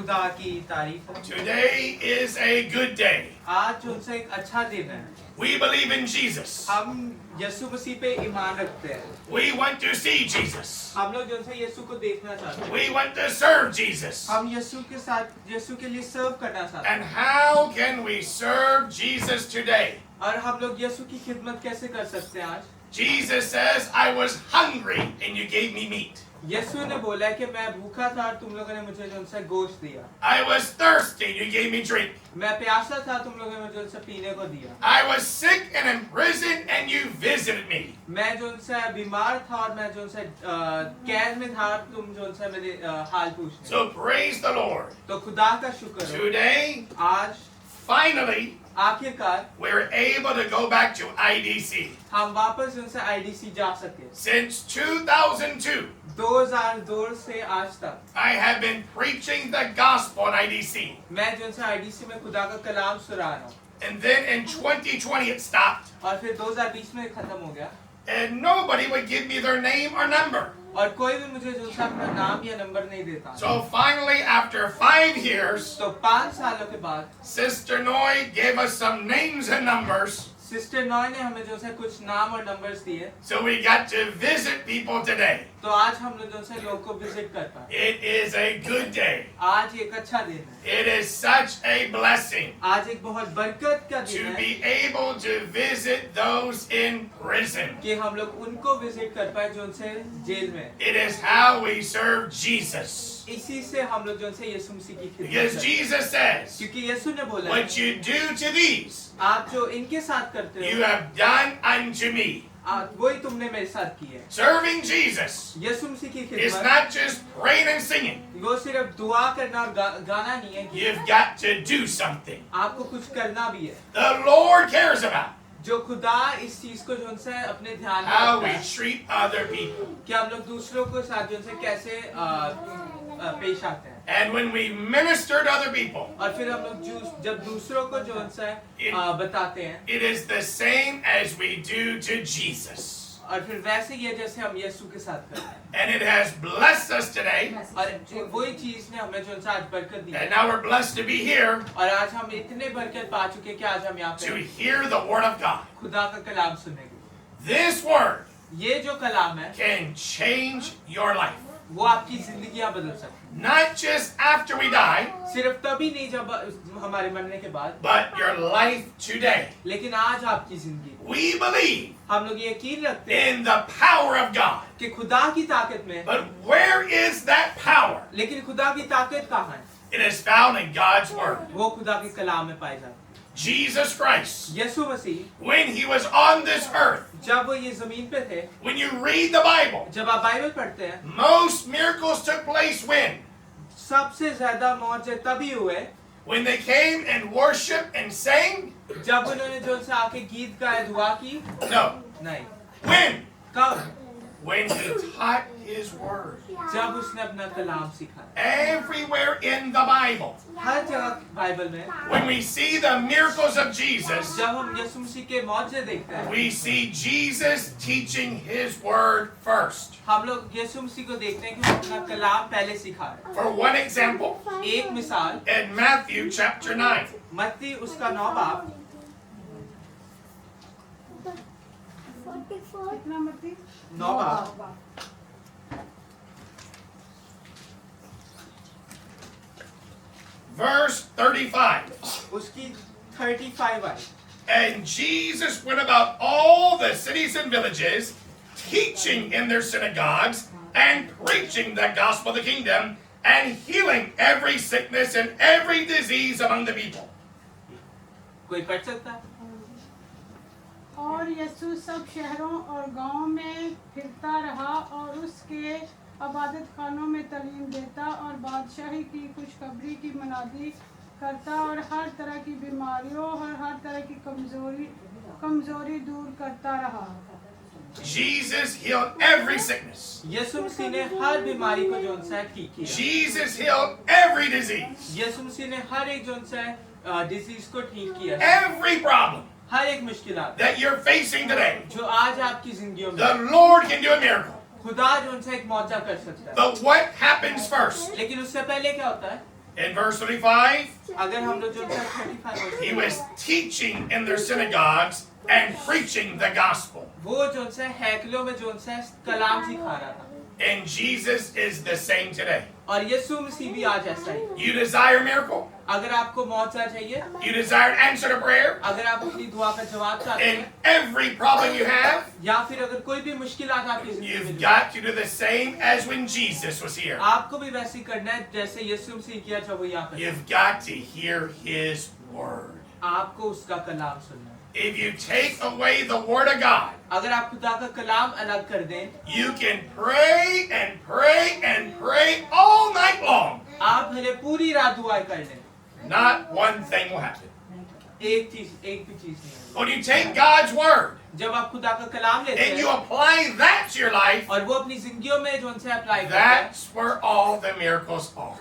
खुदा की तारीफ हो। Today is a good day. आज जो उनसे एक अच्छा दिन है। We believe in Jesus. हम यीशु मसीह पे ईमान रखते हैं। We want to see Jesus. हम लोग जो उनसे यीशु को देखना चाहते हैं। We want to serve Jesus. हम यीशु के साथ यीशु के लिए सर्व करना चाहते हैं। And how can we serve Jesus today? और हम लोग यीशु की खिदमत कैसे कर सकते हैं आज? Jesus says, I was hungry and you gave me meat. यीशु ने बोला कि मैं भूखा था और तुम लोगों ने मुझे जो उनसे गोश्त दिया। I was thirsty and you gave me drink. मैं प्यासा था तुम लोगों ने मुझे उनसे पीने को दिया। I was sick and in prison and you visited me. मैं जो उनसे बीमार था और मैं जो उनसे कैद में था तुम जो उनसे मेरे हाल पूछने। So praise the Lord. तो खुदा का शुक्र हो। Today, आज finally, आखिरकार we're able to go back to IDC. हम वापस उनसे आईडीसी जा सके। Since 2002, 2002 से आज तक I have been preaching the gospel in IDC. मैं जो उनसे आईडीसी में खुदा का कलाम सुना रहा हूँ। And then in 2020 it stopped. और फिर 2020 में खत्म हो गया। And nobody would give me their name or number. और कोई भी मुझे जो उनसे अपना नाम या नंबर नहीं देता। So finally, after 5 years, तो 5 सालों के बाद Sister Noy gave us some names and numbers. Sister नॉय ने हमें जो है कुछ नाम और नंबर्स दिए। So we got to visit people today. तो आज हम लोग जो है लोग को विजिट कर पाए। It is a good day. आज एक अच्छा दिन है। It is such a blessing आज एक बहुत बरकत का to दिन है be able to visit those in prison. कि हम लोग उनको विजिट कर पाए जो उनसे जेल में। It is how we serve Jesus. इसी से हम लोग जो है यीशु मसीह की खिदमत Because करते हैं। Jesus says, क्योंकि यीशु ने बोला what you do to these, आप जो इनके साथ करते you हो have done unto me. वही तुमने मेरे साथ की है। Serving Jesus यीशु मसीह की is खिदमत not just praying and singing. वो सिर्फ दुआ करना और गाना नहीं है। You've got to do something. आपको कुछ करना भी है। The Lord cares about जो खुदा इस चीज को जो उनसे अपने ध्यान में how रखता we है treat other people. कि हम लोग दूसरों को साथ जो उनसे कैसे पेश आते हैं। And when we minister to other people, और फिर हम लोग जब दूसरों को जो उनसे बताते हैं it is the same as we do to Jesus. और फिर वैसे ही है जैसे हम यीशु के साथ करते हैं। And it has blessed us today. और वही चीज ने हमें जो उनसे आज बरकत दी है। And now we're blessed to be here और आज हम इतने बरकत पा चुके कि आज हम यहाँ to पे hear the Word of God. खुदा का कलाम सुनेंगे। This Word ये जो कलाम है can change your life. वो आपकी जिंदगियां बदल सकती है। Not just after we die, सिर्फ तभी नहीं जब हमारे मरने के बाद, but your life today. लेकिन आज आपकी जिंदगी। We believe हम लोग यकीन रखते हैं in the power of God. कि खुदा की ताकत में, But where is that power? लेकिन खुदा की ताकत कहाँ है? It is found in God's Word. वो खुदा के कलाम में पाई जाती है। Jesus Christ, Yeshu Masih when He was on this earth, जब वो ये जमीन पे थे, when you read the Bible, जब आप बाइबल पढ़ते हैं, most miracles took place when? सबसे ज्यादा मौजे तभी हुए When they came and worshiped and sang? जब उन्होंने जो उनसे आके गीत गाए, दुआ की। No. नहीं। When? कब? When He taught His Word. जब उसने अपना कलाम सीखा। Everywhere in the Bible, हर जगह बाइबल में when we see the miracles of Jesus, जब हम यीशु मसीह के मौजे देखते हैं, we see Jesus teaching His Word first. हम लोग यीशु मसीह को देखते हैं कि वो अपना कलाम पहले सिखा है। For one example, एक मिसाल in Matthew chapter 9, मत्ती उसका 9 बाब 9 बाब verse 35. उसकी 35 आई। And Jesus went about all the cities and villages, teaching in their synagogues and preaching the gospel of the kingdom and healing every sickness and every disease among the people. कोई पढ़ सकता है? और यीशु सब शहरों और गांवों में फिरता रहा और उसके इबादत खानों में तालीम देता और बादशाही की खुशखबरी की मनादी करता और हर तरह की बीमारियों और हर तरह की कमजोरी दूर करता रहा। Jesus healed every sickness. यीशु मसीह ने हर बीमारी को जो उनसे ठीक किया। Jesus healed every disease. यीशु मसीह ने हर एक जो उनसे डिजीज को ठीक किया। Every problem हर एक मुश्किलात that you're facing today, जो आज आपकी जिंदगियों में, the Lord can do a miracle. खुदा जो उनसे एक मौजा कर सकता है। But what happens first? लेकिन उससे पहले क्या होता है? In verse 35, अगर हम लोग जो 35 he was teaching in their synagogues and preaching the gospel. वो जो से हैकलों में जो से कलाम सिखा रहा था And Jesus is the same today. और यीशु मसीह भी आज ऐसा ही है। You desire a miracle? अगर आपको मौजज़ा चाहिए, You desire an answer to prayer? अगर आप अपनी दुआ का जवाब चाहते In हैं, every problem you have, या फिर अगर कोई भी मुश्किलात आपकी जिंदगी में you've जो- got to do the same as when Jesus was here. आपको भी वैसे ही करना है जैसे यीशु मसीह किया जब वो यहाँ पे था। You've got to hear his word. आपको उसका कलाम सुनना है। If you take away the word of God, अगर आप खुदा का कलाम अलग कर दें, you can pray and pray and pray all night long. आप भले पूरी रात दुआएं कर लें, Not one thing will happen. एक भी चीज नहीं है। When you take God's word जब आप खुदा का कलाम लेते and you हैं apply that to your life, और वो अपनी जिंदगियों में जो उनसे अप्लाई करते हैं, that's where all the miracles are.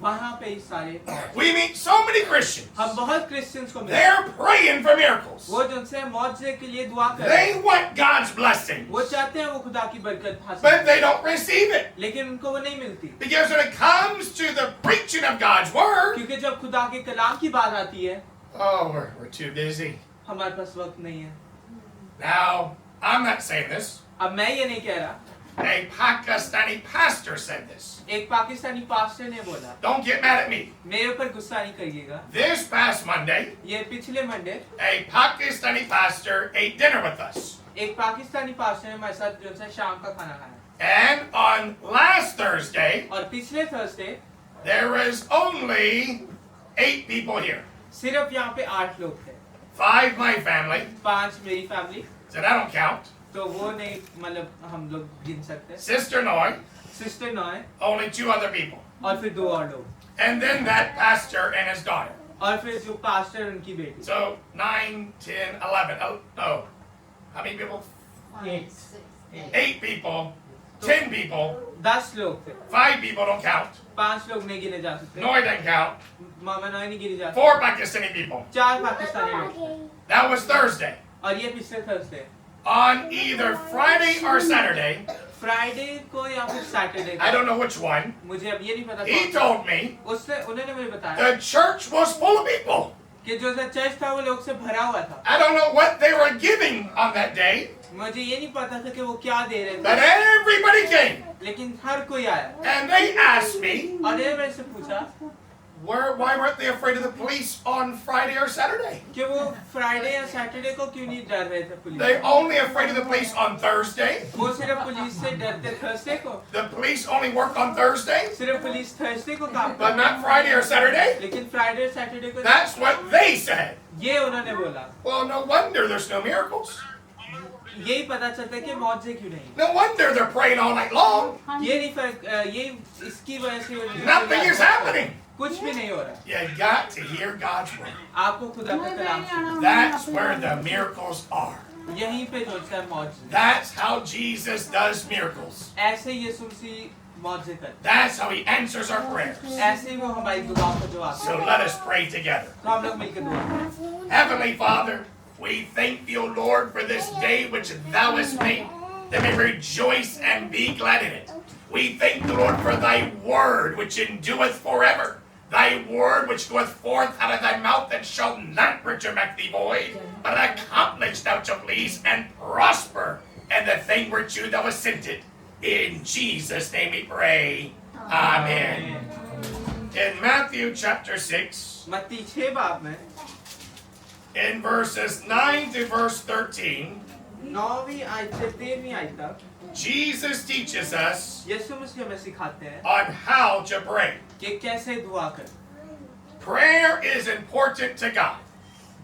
वहाँ पे ही सारे We meet so many Christians. हम बहुत क्रिश्चियंस को मिलते हैं, They're praying for miracles. वो जो उनसे मौजज़े के लिए दुआ कर रहे हैं, They want God's blessing, वो चाहते हैं वो खुदा की बरकत हासिल but करें, they don't receive it. लेकिन उनको वो नहीं मिलती, Because when it comes to the preaching of God's word, क्योंकि जब खुदा के कलाम की बात आती है, oh, we're too busy. हमारे पास वक्त नहीं है। Now, I'm not saying this. अब मैं ये नहीं कह रहा, A Pakistani pastor said this. एक पाकिस्तानी पास्टर ने बोला, Don't get mad at me. मेरे ऊपर गुस्सा नहीं करिएगा, This past Monday, ये पिछले Monday a Pakistani pastor ate dinner with us. एक पाकिस्तानी पास्टर ने हमारे साथ जो है शाम का खाना खाया, And on last Thursday, और पिछले Thursday there was only 8 people here. सिर्फ यहाँ पे 8 लोग थे, 5 my family, 5 मेरी family, so that don't count. तो वो नहीं मतलब हम लोग गिन सकते, Sister Noy, sister 9 only 2 other people. और फिर 2 और लोग, And then that pastor and his daughter. और फिर जो पास्टर और उनकी बेटी, So 9, 10, 11. Oh, no. How many people? 8 people, 10 people, 10 लोग थे, 5 people don't count. 5 लोग नहीं गिने जा सकते, Noy doesn't count. मामा नॉय नहीं गिने जा सकते, 4 Pakistani people. 4 पाकिस्तानी लोग थे, That was Thursday. और ये पिछले Thursday, On either Friday or Saturday, Friday को या फिर सैटरडे I को, don't know which one, मुझे अब ये नहीं पता he कौन सा। told me उसने उन्होंने मुझे बताया the church was full of people. कि जो चर्च था वो लोग से भरा हुआ था, I don't know what they were giving on that day, मुझे ये नहीं पता था कि वो क्या दे रहे but थे, everybody came. लेकिन हर कोई आया, And they asked me, और ये मेरे से पूछा why weren't they afraid of the police on Friday or Saturday? कि वो फ्राइडे या सैटरडे को क्यों नहीं डर रहे थे पुलिस They से? only afraid of the police on Thursday. वो सिर्फ पुलिस से डरते थर्सडे को, The police only work on Thursday, सिर्फ पुलिस थर्सडे को काम but करती not Friday or Saturday. लेकिन फ्राइडे और सैटरडे को That's what they said. ये उन्होंने बोला, Well, no wonder there's no miracles. यही पता चलता है कि मौजे क्यों नहीं, No wonder they're praying all night long. ये नहीं फर्क, ये इसकी वजह से Nothing is happening. कुछ भी नहीं हो रहा, You got to hear God's word. आपको खुदा का कलाम सुनना, That's where the miracles are. यहीं पे जो है मौजे, That's how Jesus does miracles. ऐसे यीशु मसीह मौजे करते, That's how he answers our prayers. ऐसे ही वो हमारी दुआओं का जवाब So देते। let us pray together. तो हम लोग मिलकर दुआ करें। Heavenly Father, we thank you, Lord, for this day which thou hast made, that we rejoice and be glad in it. We thank the Lord for thy word which endureth forever. Thy word which goeth forth out of thy mouth and shall not return back thee void, but accomplish thou to please and prosper in the thing whereto thou hast sent it. In Jesus' name we pray. Amen. In Matthew chapter 6, मत्ती 6 बाब में in verses 9 to verse 13, 9वीं आयत से 13वीं आयत तक Jesus teaches us यीशु मसीह हमें सिखाते हैं on how to pray. कि कैसे दुआ करें। Prayer is important to God,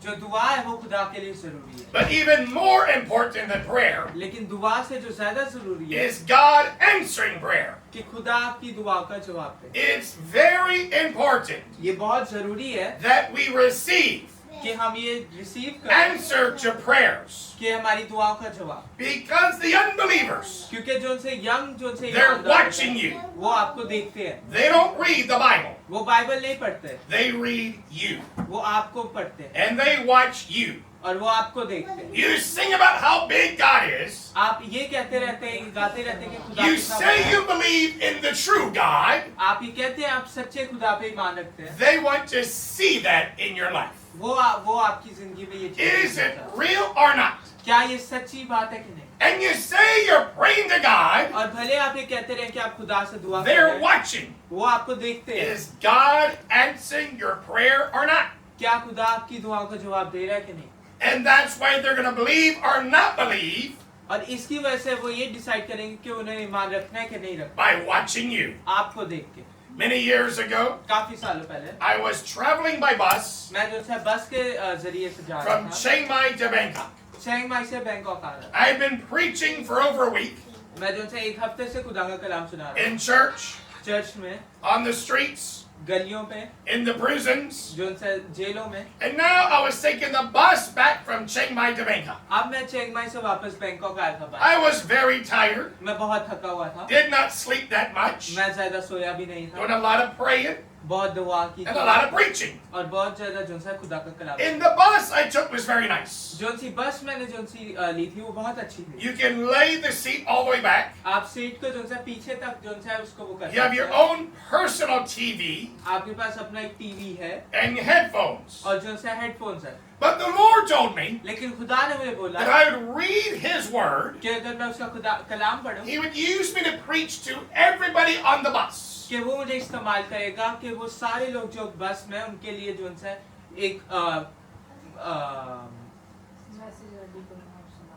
जो दुआ है वो खुदा के लिए जरूरी है, but even more important than prayer लेकिन दुआ से जो ज्यादा जरूरी है is God answering prayer. कि खुदा आपकी दुआ का जवाब दे। It's very important ये बहुत जरूरी है that we receive कि हम ये रिसीव करें answer to prayers, कि हमारी दुआओं का जवाब, because the unbelievers, क्योंकि जो उनसे यंग जो उनसे they're ईमानदार watching होते you. हैं, वो आपको देखते हैं, They don't read the Bible, वो बाइबल नहीं पढ़ते, they read you, वो आपको पढ़ते हैं and they watch you. और वो आपको देखते हैं। You sing about how big God is. आप ये कहते रहते हैं, गाते रहते हैं कि खुदा You कितना say बड़ा you है। believe in the true God. आप ये कहते हैं आप सच्चे खुदा पे ईमान रखते हैं। They want to see that in your life. वो आपकी जिंदगी में ये चीज़ Is देखना it चाहते हैं। real or not? क्या ये सच्ची बात है कि नहीं? And you say you're praying to God. और भले आप ये कहते रहे कि आप खुदा से दुआ कर They're रहे हैं, watching. वो आपको देखते हैं। Is God answering your prayer or not? क्या खुदा आपकी दुआओं का जवाब दे रहा है कि नहीं? And that's why they're going to believe or not believe और इसकी वजह से वो ये डिसाइड करेंगे कि उन्हें ईमान रखना है कि नहीं रखना। by watching you. आपको देख के। Many years ago, काफी सालों पहले I was traveling by bus मैं जो है बस के जरिए से जा रहा from था। Chiang Mai to Bangkok. चिंग माई से बैंकॉक आ रहा था। I had been preaching for over a week मैं जो है एक हफ्ते से खुदा का कलाम सुना रहा in church, था। चर्च में, on the streets, गलियों पे, in the prisons, जो से जेलों में। and now I was taking the bus back from Chiang Mai to Bangkok. अब मैं चिंग माई से वापस बैंकॉक आया था। I was very tired, मैं बहुत थका हुआ था। did not sleep that much, मैं ज्यादा सोया भी नहीं doing था। a lot of praying बहुत दुआ की and a lot of preaching. और बहुत ज्यादा जो है खुदा का कलाम। In the bus I took was very nice. जो सी बस मैंने जो सी ली थी वो बहुत अच्छी थी। You can lay the seat all the way back. आप सीट को जो है पीछे तक जो है उसको वो कर You have सकते your हैं। own personal TV आपके पास अपना एक टीवी है and headphones. और जो है हेडफोन्स है। But the Lord told me लेकिन खुदा ने मुझे बोला that I would read His Word. कि अगर मैं उसका खुदा कलाम पढूं He would use me to preach to everybody on the bus. कि वो मुझे इस्तेमाल करेगा कि वो सारे लोग जो बस में उनके लिए जो है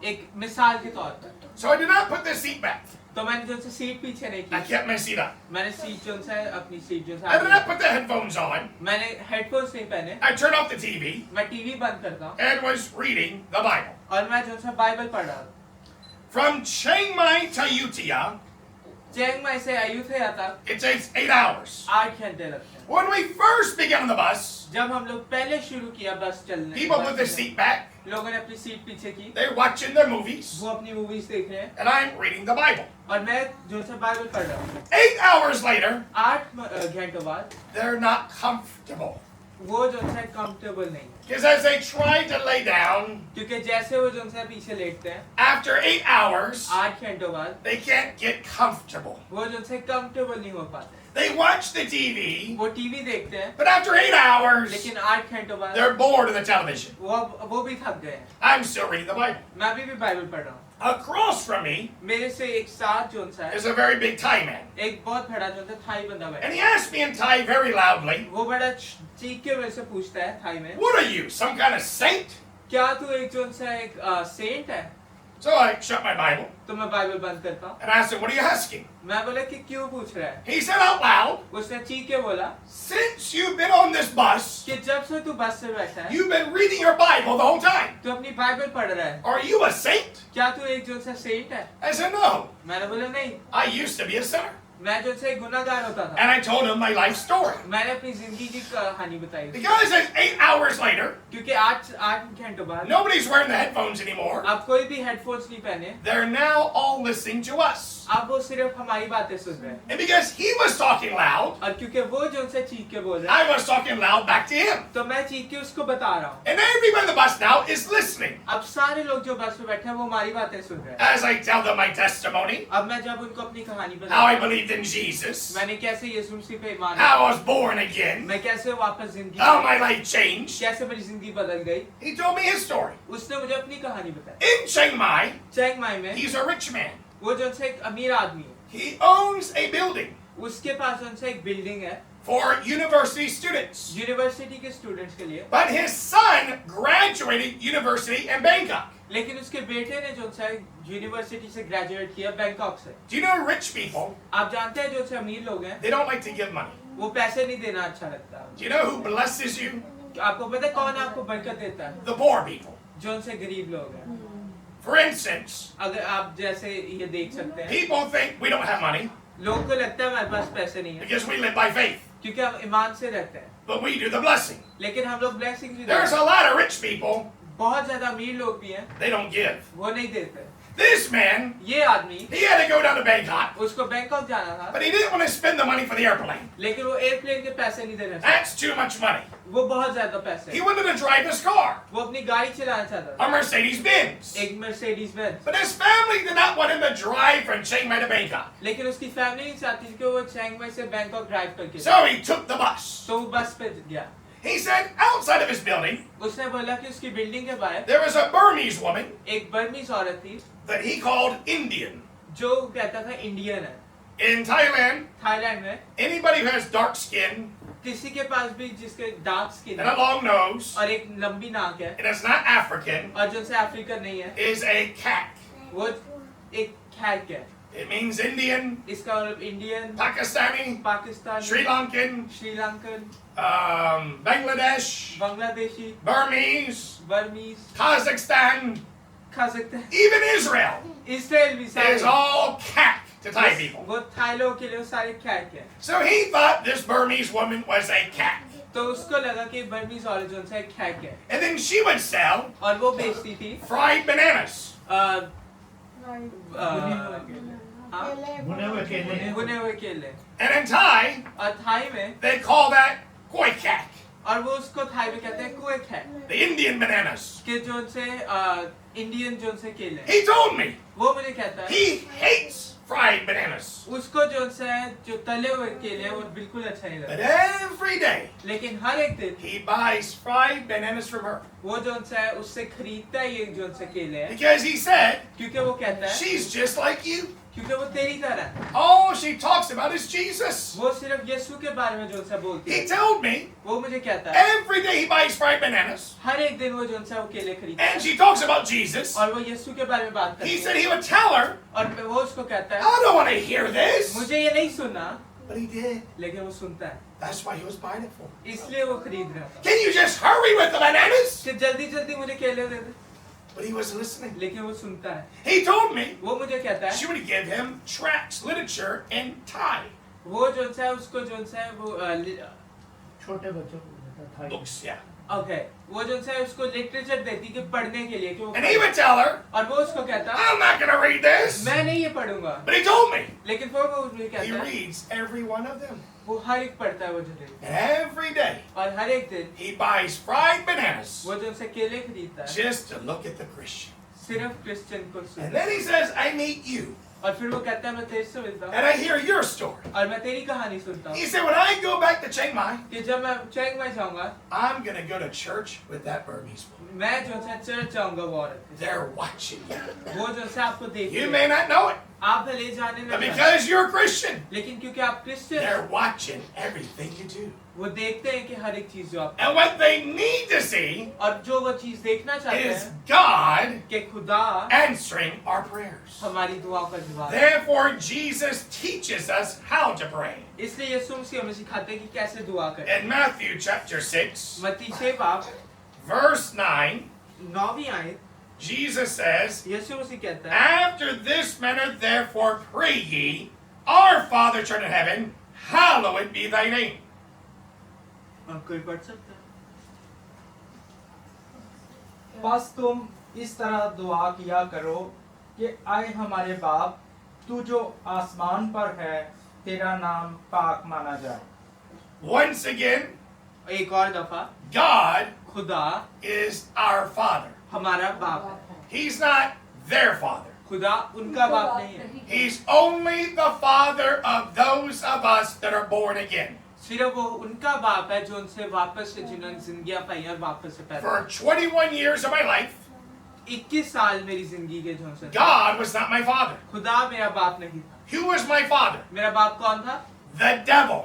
एक मिसाल के तौर पर। So I did not put the seat back. तो मैंने जो है सीट पीछे नहीं I की। kept my seat up. मैंने सीट जो है अपनी सीट जो I did not है put the headphones on. मैंने हेडफोन्स नहीं पहने। I turned off the TV मैं टीवी बंद करता हूँ and was reading the Bible. और मैं जो है बाइबल पढ़ रहा हूँ। From Chiang Mai to Utia, चिंग माई से अयुथया तक it takes 8 hours. 8 घंटे लगते हैं। When we first began on the bus, जब हम लोग पहले शुरू किया बस चलने, people put बस their चलने, seat back. लोगों ने अपनी सीट पीछे की, They're watching their movies, वो अपनी मूवीज देख रहे हैं and I'm reading the Bible. और मैं जो है बाइबल पढ़ रहा हूँ। 8 hours later, 8 घंटों बाद they're not comfortable. वो जो है कंफर्टेबल नहीं है, Because as they try to lay down, क्योंकि जैसे वो जो है पीछे लेटते हैं after 8 hours, 8 घंटों बाद they can't get comfortable. वो जो है कंफर्टेबल नहीं हो पाते। They watch the TV, वो टीवी देखते हैं but after 8 hours, लेकिन 8 घंटों बाद they're bored of the television. वो भी थक गए हैं। I'm still reading the Bible. मैं अभी भी बाइबल पढ़ रहा हूँ। Across from me मेरे से एक साथ जो है is a very big Thai man. एक बहुत बड़ा जो है थाई बंदा बैठा And है। he asked me in Thai very loudly, वो बड़ा चीख के मेरे से पूछता है थाई में, "What are you, some kind of saint?" क्या तू एक जो है एक सेंट है? So I shut my Bible तो मैं बाइबल बंद करता हूँ। and asked him, "What are you asking?" मैं बोला कि क्यों पूछ रहा है? He said out loud, उसने चीख के बोला "Since you've been on this bus, कि जब से तू बस से बैठा है you've been reading your Bible the whole time. तू अपनी बाइबल पढ़ रहा है, Are you a saint?" क्या तू एक जो है सेंट है? I said, "No, मैंने बोला नहीं, I used to be a sinner." मैं जो है गुनाहगार होता था। And I told him my life story. मैंने अपनी जिंदगी की कहानी बताई The guy says 8 hours later, क्योंकि 8 घंटों बाद nobody's wearing the headphones anymore. अब कोई भी हेडफोन्स नहीं पहने, They're now all listening to us. अब वो सिर्फ हमारी बातें सुन रहे हैं। And because he was talking loud, और क्योंकि वो जो उनसे चीख के बोल रहा है I was talking loud back to him. तो मैं चीख के उसको बता रहा हूँ। And everyone on the bus now is listening अब सारे लोग जो बस में बैठे हैं वो हमारी बातें सुन रहे हैं। as I tell them my testimony, अब मैं जब उनको अपनी कहानी how बताता I हूँ, believed in Jesus, मैंने कैसे यीशु मसीह पे ईमान how I रखा, was born again, मैं कैसे वापस जिंदगी how my life changed. कैसे मेरी जिंदगी बदल गई, He told me his story. उसने मुझे अपनी कहानी बताई। In Chiang Mai, चिंग माई में he's a rich man. वो जो है एक अमीर आदमी है, He owns a building उसके पास जो है एक बिल्डिंग है for university students. यूनिवर्सिटी के स्टूडेंट्स के लिए, But his son graduated university in Bangkok. लेकिन उसके बेटे ने जो है यूनिवर्सिटी से ग्रेजुएट किया बैंकॉक से। Do you know rich people, आप जानते हैं जो है अमीर लोग हैं they don't like to give money. वो पैसे नहीं देना अच्छा लगता। Do you know who blesses you? आपको पता है कौन आपको बरकत देता है? The poor people. जो उनसे गरीब लोग हैं। For instance, अगर आप जैसे ये देख सकते हैं, people think we don't have money लोगों को लगता है हमारे पास पैसे नहीं है because we live by faith, क्योंकि हम ईमान से रहते हैं, but we do the blessing. लेकिन हम लोग ब्लेसिंग भी There's देते a हैं। lot of rich people, बहुत ज्यादा अमीर लोग भी हैं, they don't give. वो नहीं देते। This man, ये आदमी he had to go down to Bangkok, उसको बैंकॉक जाना था, but he didn't want to spend the money for the airplane. लेकिन वो एयरप्लेन के पैसे नहीं देना चाहता, That's too much money. वो बहुत ज्यादा पैसे He हैं। wanted to drive his car, वो अपनी गाड़ी चलाना चाहता था, a Mercedes-Benz. एक Mercedes Benz, But his family did not want him to drive from Chiang Mai to Bangkok. लेकिन उसकी फैमिली नहीं चाहती थी कि वो चियांग माई से बैंकॉक ड्राइव करके जाए। So he took the bus. तो वो बस पे गया। He said outside of his building, उसने बोला कि उसकी बिल्डिंग के बाहर there was a Burmese woman एक बर्मीज औरत थी that he called Indian. जो कहता था इंडियन है। In Thailand, थाईलैंड में anybody who has dark skin किसी के पास भी जिसके डार्क स्किन and a है long nose और एक लंबी नाक है and is not African और जो से अफ्रीकन नहीं है, is a cat. वो एक खैक है। It means Indian, इसका मतलब Indian, Pakistani, Pakistani, Sri Lankan, Sri Lankan, Bangladesh, Bangladeshi, Burmese, Burmese, Kazakhstan, काजाख्स्तान, even Israel Israel भी is सारे all cat to Thai people. वो थाई लोगों के लिए वो सारे खैक है। So he thought this Burmese woman was a cat. तो उसको लगा कि बर्मीज औरत जो है खैक है And then she would sell और वो बेचती थी fried bananas. केले भुने हुए केले, And in Thai, और थाई में they call that koi kak, और वो उसको थाई में कहते हैं कुए खैक, the Indian bananas. कि जो से इंडियन जो से केले। He told me वो मुझे कहता है he hates fried bananas. उसको जो से जो तले हुए केले हैं, वो बिल्कुल अच्छा नहीं But लगता, every day, लेकिन हर एक दिन he buys fried bananas from her. वो जो है उससे खरीदता है ये जो से केले हैं, Because he said, क्योंकि वो कहता है she's just like you. क्योंकि वो तेरी तरह है। All she talks about is Jesus. वो सिर्फ यीशु के बारे में जो से बोलती He है। told me वो मुझे कहता है every day he buys fried bananas. हर एक दिन वो जो है वो केले खरीदता And है she talks about Jesus. और वो यीशु के बारे में बात He करती said है he would tell her, और वो उसको कहता है I don't want to hear this. मुझे ये नहीं सुनना, But he did. लेकिन वो सुनता है, That's why he was buying it for. इसलिए वो खरीद रहा था Can you just hurry with the bananas? कि जल्दी जल्दी मुझे केले दे दे, But he wasn't listening. लेकिन वो सुनता है। He told me वो मुझे कहता है she would give him tracts, literature in Thai. वो जो है उसको जो है वो छोटे बच्चों को देता था। Books, yeah. ओके वो जो है उसको लिटरेचर देती कि पढ़ने के लिए कि वो And he would tell her, और वो उसको कहता I'm not going to read this. मैं नहीं ये पढ़ूंगा, But he told me लेकिन फिर वो मुझे he कहता है reads every one of them. वो हर एक पढ़ता है वो जो है, And every day और हर एक दिन he buys fried bananas वो जो है केले खरीदता है just to look at the Christian. सिर्फ क्रिश्चियन को And soon, then he says, I meet you. और फिर वो कहता है मैं तेरे से मिलता हूँ And I hear your story. और मैं तेरी कहानी सुनता हूँ He said, when I go back to Chiang Mai, कि जब मैं चियांग माई जाऊंगा I'm going to go to church with that Burmese woman. मैं जो है चर्च जाऊंगा वो औरत के They're watching you. साथ। वो जो है आपको देख You may not know it, आप भले जाने but लगे, because you're a Christian, लेकिन क्योंकि आप क्रिश्चियन हैं, they're watching everything you do. वो देखते हैं कि हर एक चीज जो आप And what they need to see और जो वो चीज देखना चाहते is हैं God कि खुदा answering our prayers. हमारी दुआओं का जवाब है। Therefore, Jesus teaches us how to pray. इसलिए यीशु मसीह हमें सिखाते हैं कि कैसे दुआ करें। In Matthew chapter 6, मत्ती 6 बाब verse 9, 9वीं आयत, Jesus says, यीशु मसीह कहता है After this manner, therefore, pray ye, Our Father which art in heaven, hallowed be thy name. और कोई पढ़ सकता है? बस तुम इस तरह दुआ किया करो कि आए हमारे बाप, तू जो आसमान पर है, तेरा नाम पाक माना जाए। Once again, एक और दफा God खुदा is our Father. हमारा बाप है, He's not their Father. खुदा उनका बाप नहीं है, He's only the Father of those of us that are born again. सिर्फ वो उनका बाप है जो उनसे वापस से जिन्होंने जिंदगियां पाई और वापस से पैदा For 21 years of my life, 21 साल मेरी जिंदगी के जो से God was not my father. खुदा मेरा बाप नहीं था। Who was my father? मेरा बाप कौन था? The devil.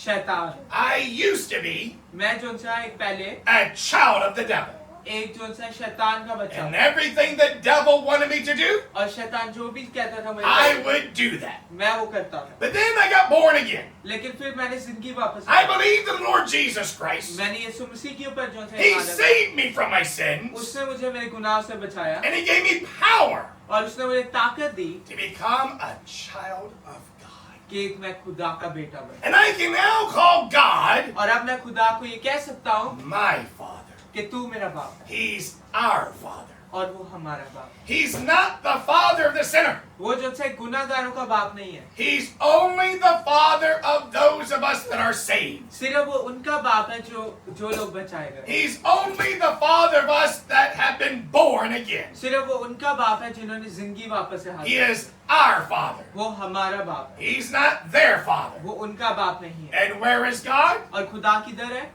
शैतान। I used to be मैं जो सा एक पहले a child of the devil. एक जो सा शैतान का बच्चा And था। everything the devil wanted me to do, और शैतान जो भी कहता था I मुझे would do that. मैं वो करता था, But then I got born again. लेकिन फिर मैंने जिंदगी वापस I believed in the Lord Jesus Christ. मैंने यीशु मसीह के ऊपर जो He सा saved me from my sins. उसने मुझे मेरे गुनाह से बचाया And He gave me power और उसने मुझे ताकत दी to become a child of God. कि मैं खुदा का बेटा बना। And I can now call God और अब मैं खुदा को ये कह सकता हूँ my Father. कि तू मेरा बाप है He's our Father. और वो हमारा बाप। He's not the father of the sinner. वो जो से गुनाहगारों का बाप नहीं है, He's only the father of those of us that are saved. सिर्फ वो उनका बाप है जो लोग बचाए गए। He's only the father of us that have been born again. सिर्फ वो उनका बाप है जिन्होंने जिंदगी वापस से हासिल He की। is our father. वो हमारा बाप है, He's not their father. वो उनका बाप नहीं है। And where is God? और खुदा किधर है?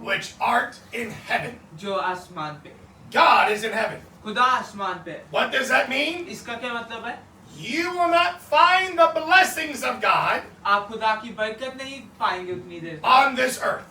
Which art in heaven. जो आसमान पे। God is in heaven. खुदा आसमान पे है। What does that mean? इसका क्या मतलब है? You will not find the blessings of God आप खुदा की बरकत नहीं पाएंगे उतनी देर तक। on this earth.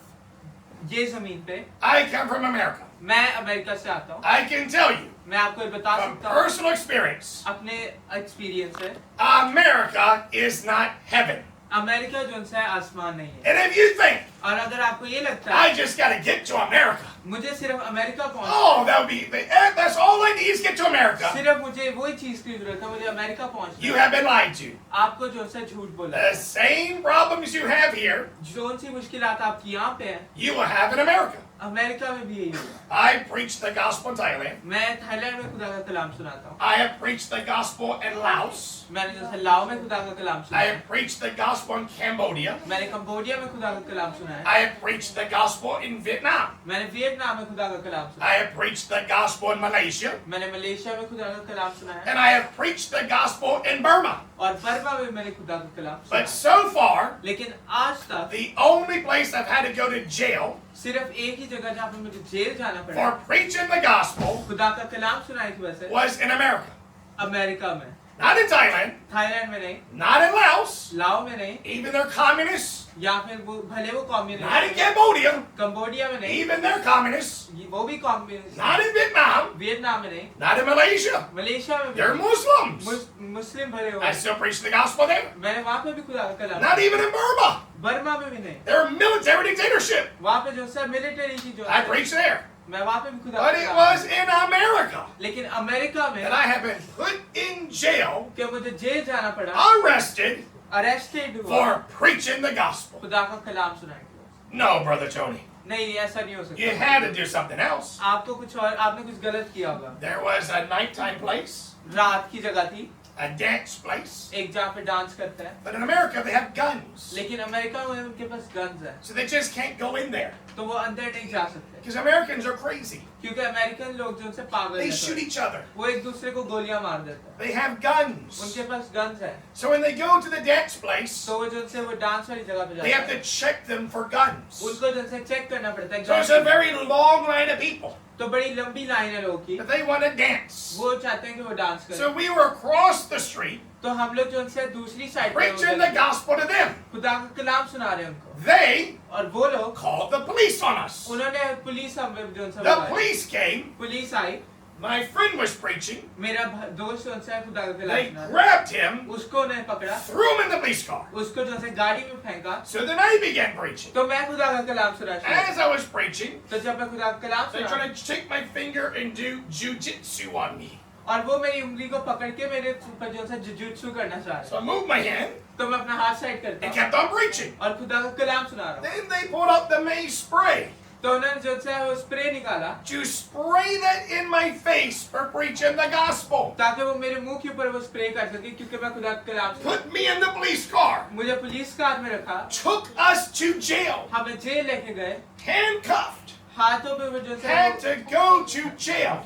ये जमीन पे। I come from America. मैं अमेरिका से आता हूँ। I can tell you मैं आपको ये बता from सकता हूँ personal experience, अपने एक्सपीरियंस से, America is not heaven. America जो है आसमान नहीं है। And if you think, और अगर आपको ये लगता I है just got to get to America. मुझे सिर्फ अमेरिका पहुंचना Oh, that would be, that's all I need is get to America. सिर्फ मुझे वही चीज की जरूरत है, मुझे अमेरिका पहुंचना You है। have been lied to. आपको जो है झूठ बोला है। The same problems you have here, जोन सी मुश्किलात आपकी यहाँ पे हैं, you will have in America. America में भी यही होगा। I preach the gospel in Thailand. मैं थाईलैंड में खुदा का कलाम सुनाता हूँ। I have preached the gospel in Laos. मैंने जैसे लाओ में खुदा का कलाम I सुनाया। have preached the gospel in Cambodia. मैंने कंबोडिया में खुदा का कलाम सुनाया। I have preached the gospel in Vietnam. मैंने वियतनाम में खुदा का कलाम I सुनाया। have preached the gospel in Malaysia. मैंने मलेशिया में खुदा का कलाम सुनाया। And I have preached the gospel in Burma. और बर्मा में मैंने खुदा का कलाम But सुनाया। so far, लेकिन आज तक the only place I've had to go to jail सिर्फ एक ही जगह जहाँ पे मुझे जेल जाना for पड़ा preaching the gospel खुदा का कलाम सुनाने की वजह से, was in America. अमेरिका में, Not in Thailand, थाईलैंड में नहीं, not in Laos, लाओ में नहीं, even they're communists, या फिर वो भले वो not in communist, Cambodia, Cambodia में नहीं, even they're communists, वो भी communist, not in Vietnam, Vietnam में नहीं, not in Malaysia. मलेशिया में They're भी Muslims. मुस्लिम भले हो। I still preach the gospel there. मैंने वहाँ पे भी खुदा का कलाम, Not even in Burma. Burma में भी नहीं, They're a military dictatorship. वहाँ पे जो है मिलिट्री की जो I है, preach there. मैं वहाँ पे भी खुदा But का it Kalam, was in America लेकिन अमेरिका में that I have been put in jail, कि मुझे जेल जाना पड़ा, arrested अरेस्टेड हुआ for preaching the gospel. खुदा का कलाम सुनाने की वजह से। No, Brother Tony. नहीं, ऐसा नहीं हो You सकता। had to do something else. आपको कुछ और, आपने कुछ गलत किया होगा। There was a nighttime place, रात की जगह थी, a dance place. एक जहाँ पे डांस करता है, But in America, they have guns. लेकिन अमेरिका में उनके पास गन्स है, So they just can't go in there. तो वो अंदर नहीं जा सकते, Because Americans are crazy. क्योंकि अमेरिकन लोग जो उनसे पागल They हैं shoot थोड़े। each other. वो एक दूसरे को गोलियां मार देते हैं, They have guns. उनके पास गन्स है, So when they go to the dance place, तो वो जो उनसे वो डांस वाली जगह पे they have जाते to हैं, check them for guns. उनको जो उनसे चेक करना पड़ता है So it's a guns। very long line of people तो बड़ी लंबी लाइन है लोगों की, that they want to dance. वो चाहते हैं कि वो डांस So करें, we were across the street तो हम लोग जो उनसे दूसरी साइड पे preaching the gospel to them. खुदा का कलाम सुना रहे हैं उनको, They और वो लोग, called the police on us. उन्होंने पुलिस हम जो उनसे The बुलाया, police came. Police I, My friend was preaching. मेरा दोस्त उनसे खुदा का कलाम They सुना रहा grabbed him, था, उसको उन्हें पकड़ा, threw him in the police car. उसको जो है गाड़ी में फेंका, So then I began preaching. तो मैं खुदा का कलाम सुना शुरू As I was preaching, तो जब मैं खुदा का कलाम they सुना, tried to take my finger and do jujitsu on me. और वो मेरी उंगली को पकड़ के मेरे ऊपर जो है जुजुत्सु करना चाह So रहे, I moved my hand तो मैं अपना हाथ साइड करता and हूँ kept on preaching. और खुदा का कलाम सुना रहा हूँ, Then they pulled up the mace spray तो उन्होंने जो है वो स्प्रे निकाला to spray that in my face for preaching the gospel. ताकि वो मेरे मुंह के ऊपर वो स्प्रे कर सके, क्योंकि मैं खुदा का कलाम सुना, Put me in the police car. मुझे पुलिस कार में रखा, Took us to jail. हमें जेल लेके गए, Handcuffed. हाथों पे वो जो है Had to go to jail.